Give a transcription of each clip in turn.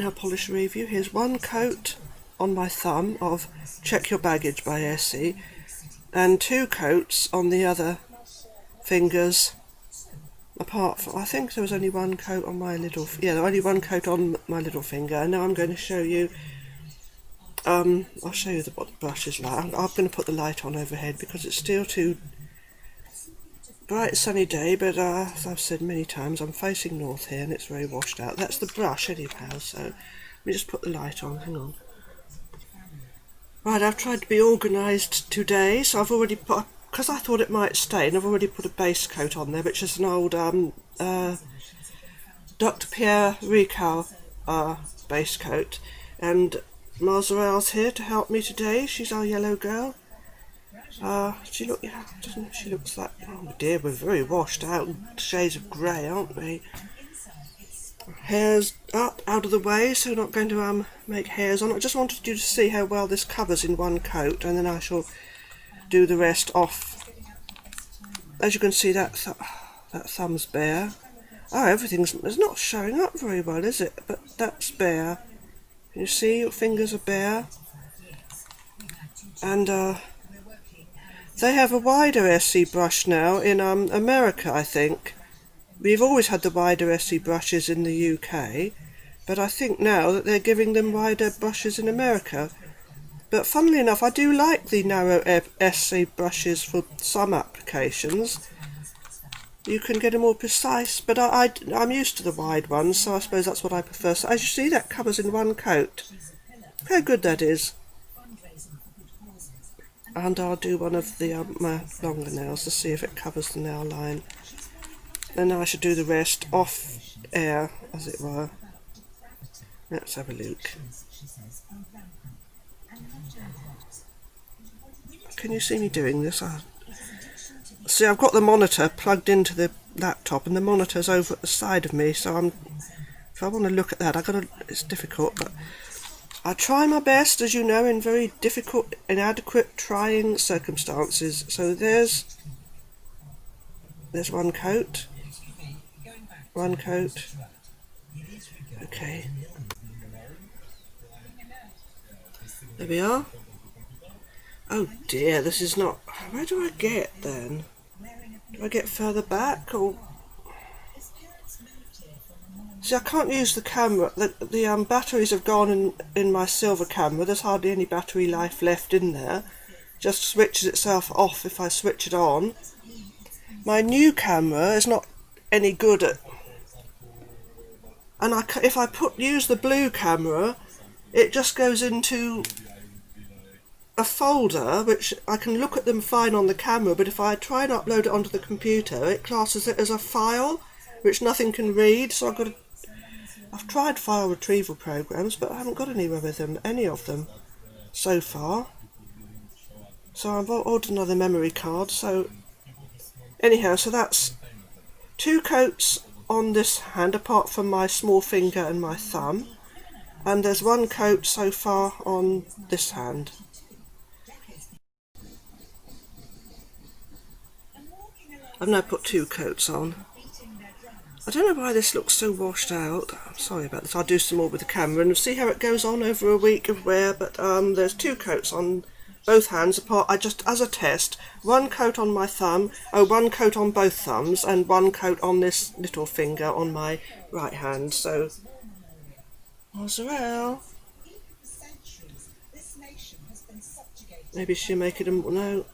nail polish review. Here's one coat on my thumb of Check Your Baggage by Essie, and 2 coats on the other fingers. Apart from, I think there was only 1 coat on my little, only 1 coat on my little finger. And now I'm going to show you, I'll show you what the brush is like. I'm going to put the light on overhead because it's still too bright sunny day, but as I've said many times, I'm facing north here and it's very washed out. That's the brush anyhow, so let me just put the light on, hang on. Right, I've tried to be organised today, so I've already put, because I thought it might stain, I've already put a base coat on there, which is an old Dr. Pierre Ricard base coat, and Marzarelle's here to help me today. She's our yellow girl. She looks like, oh dear, we're very washed out, shades of grey, aren't we? Hair's up, out of the way, so not going to make hairs on. I just wanted you to see how well this covers in 1 coat, and then I shall do the rest off. As you can see, that thumb's bare. Oh, it's not showing up very well, is it? But that's bare. Can you see your fingers are bare? And they have a wider Essie brush now in America, I think. We've always had the wider Essie brushes in the UK, but I think now that they're giving them wider brushes in America. But funnily enough, I do like the narrow Essie brushes for some applications. You can get a more precise, but I'm used to the wide ones, so I suppose that's what I prefer. So as you see, that covers in 1 coat. How good that is. And I'll do one of the my longer nails to see if it covers the nail line. Then I should do the rest off air, as it were. Let's have a look. Can you see me doing this? See, I've got the monitor plugged into the laptop, and the monitor's over at the side of me, so if I want to look at that, it's difficult, but I try my best, as you know, in very difficult, inadequate, trying circumstances. So there's 1 coat. 1 coat. Okay. There we are. Oh dear, this is not... Where do I get then? Do I get further back, or... See, I can't use the camera. The batteries have gone in my silver camera. There's hardly any battery life left in there. Just switches itself off if I switch it on. My new camera is not any good at... And if I use the blue camera, it just goes into a folder, which I can look at them fine on the camera, but if I try and upload it onto the computer, it classes it as a file, which nothing can read, so I've tried file retrieval programs, but I haven't got anywhere with them, any of them, so far. So I've ordered another memory card, so... Anyhow, so that's 2 coats on this hand, apart from my small finger and my thumb, and there's 1 coat so far on this hand. I've now put 2 coats on. I don't know why this looks so washed out. I'm sorry about this. I'll do some more with the camera and see how it goes on over a week of wear, but there's 2 coats on both hands apart. I just, as a test, 1 coat on my thumb, 1 coat on both thumbs, and 1 coat on this little finger on my right hand. So, Marzarelle. Maybe she'll make it a... No,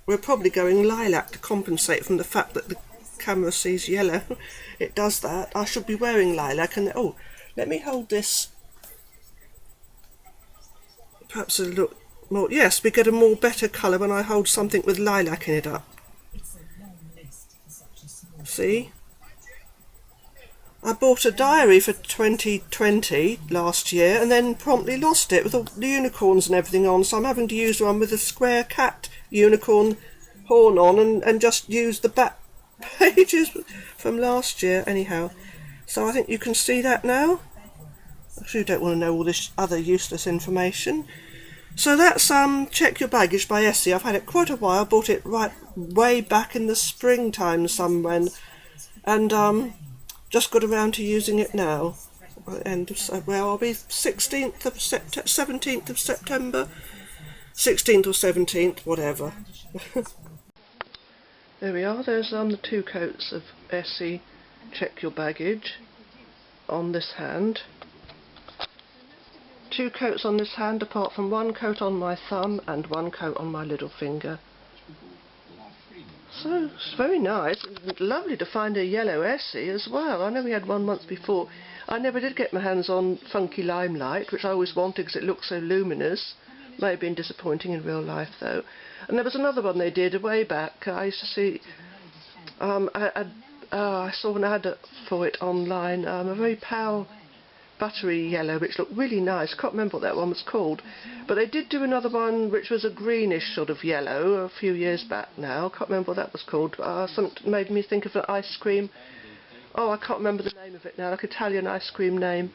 we're probably going lilac to compensate from the fact that the camera sees yellow. It does that. I should be wearing lilac, and oh, let me hold this. Perhaps a little more. Yes, we get a more better colour when I hold something with lilac in it up. See? I bought a diary for 2020 last year and then promptly lost it with all the unicorns and everything on, so I'm having to use one with a square cat unicorn horn on and just use the back pages from last year. Anyhow, so I think you can see that now. Actually, you don't want to know all this other useless information. So that's Check Your Baggage by Essie. I've had it quite a while, bought it right way back in the springtime somewhere, and just got around to using it now. end of, well, I'll be 17th of September, 16th or 17th, whatever. There we are, there's the 2 coats of Essie Check Your Baggage on this hand. 2 coats on this hand, apart from 1 coat on my thumb and 1 coat on my little finger. So it's very nice. Lovely to find a yellow Essie as well. I know we had one once before. I never did get my hands on Funky Limelight, which I always wanted because it looked so luminous. May have been disappointing in real life though. And there was another one they did way back. I used to see, I saw an ad for it online, a very pale buttery yellow which looked really nice. Can't remember what that one was called, but they did do another one which was a greenish sort of yellow a few years back now. Can't remember what that was called. Something made me think of an ice cream. Oh, I can't remember the name of it now, like Italian ice cream name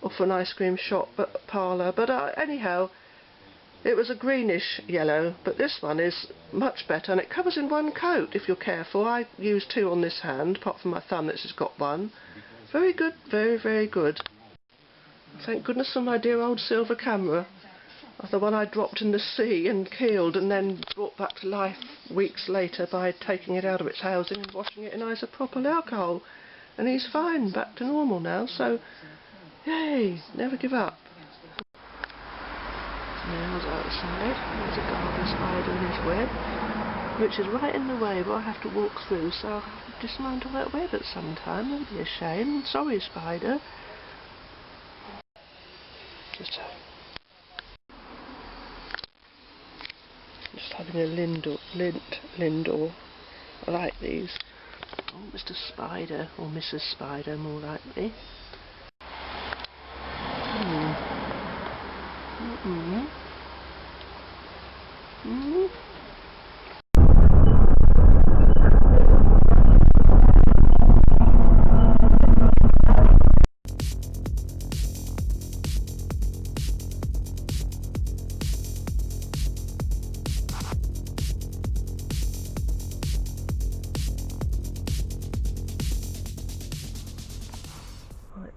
off an ice cream shop parlour, but anyhow, it was a greenish yellow, but this one is much better, and it covers in 1 coat if you're careful. I used 2 on this hand, apart from my thumb that's just got 1. Very good, very, very good. Thank goodness for my dear old silver camera. The one I dropped in the sea and killed and then brought back to life weeks later by taking it out of its housing and washing it in isopropyl alcohol. And he's fine, back to normal now, so yay, never give up. Nails outside, there's a garter spider in his web, which is right in the way, but I have to walk through, so I'll have to dismantle that web at some time. That'd be a shame. Sorry, spider. Just having a lindor. I like these. Oh, Mr. Spider, or Mrs. Spider, more likely.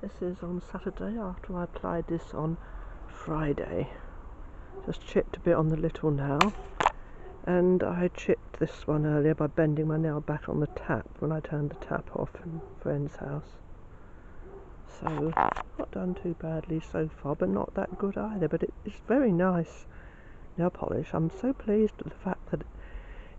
This is on Saturday after I applied this on Friday. Just chipped a bit on the little nail, and I chipped this one earlier by bending my nail back on the tap when I turned the tap off in a friend's house. So not done too badly so far, but not that good either, but it's very nice nail polish. I'm so pleased with the fact that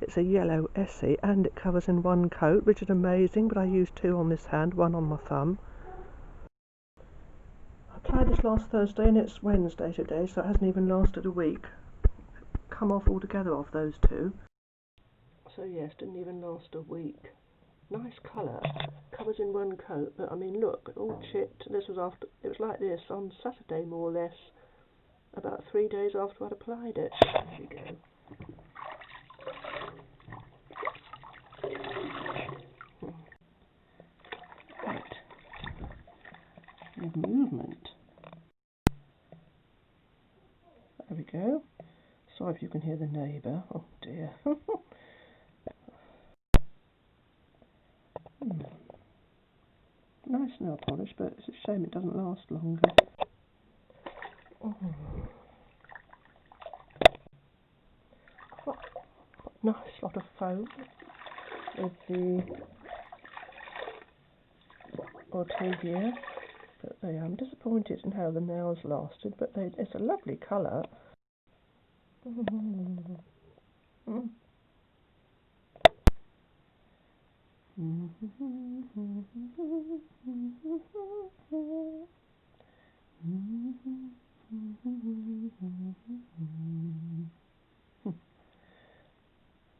it's a yellow Essie and it covers in 1 coat, which is amazing, but I used 2 on this hand, 1 on my thumb. I tried this last Thursday and it's Wednesday today, so it hasn't even lasted a week. Come off altogether of those 2. So yes, didn't even last a week. Nice colour, covers in 1 coat, but I mean look, all chipped. This was after, it was like this on Saturday more or less, about 3 days after I'd applied it. There we go. Right. With movement. There we go. Sorry if you can hear the neighbour. Oh dear. Nice nail polish, but it's a shame it doesn't last longer. Nice lot of foam with the Ortavia. But I'm disappointed in how the nails lasted, but it's a lovely colour. I'm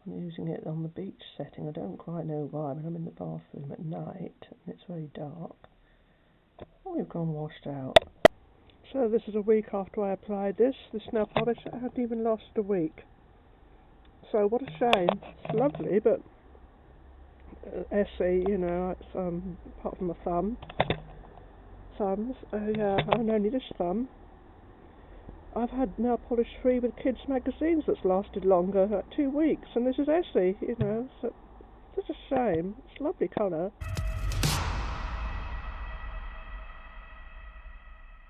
using it on the beach setting. I don't quite know why, but I'm in the bathroom at night and it's very dark. Oh, we've gone washed out. So this is a week after I applied this nail polish. It hadn't even lasted a week. So what a shame. It's lovely, but Essie, you know, it's apart from my thumbs. Yeah, and only this thumb. I've had nail polish free with kids magazines that's lasted longer, like 2 weeks, and this is Essie, you know, so it's such a shame. It's a lovely colour.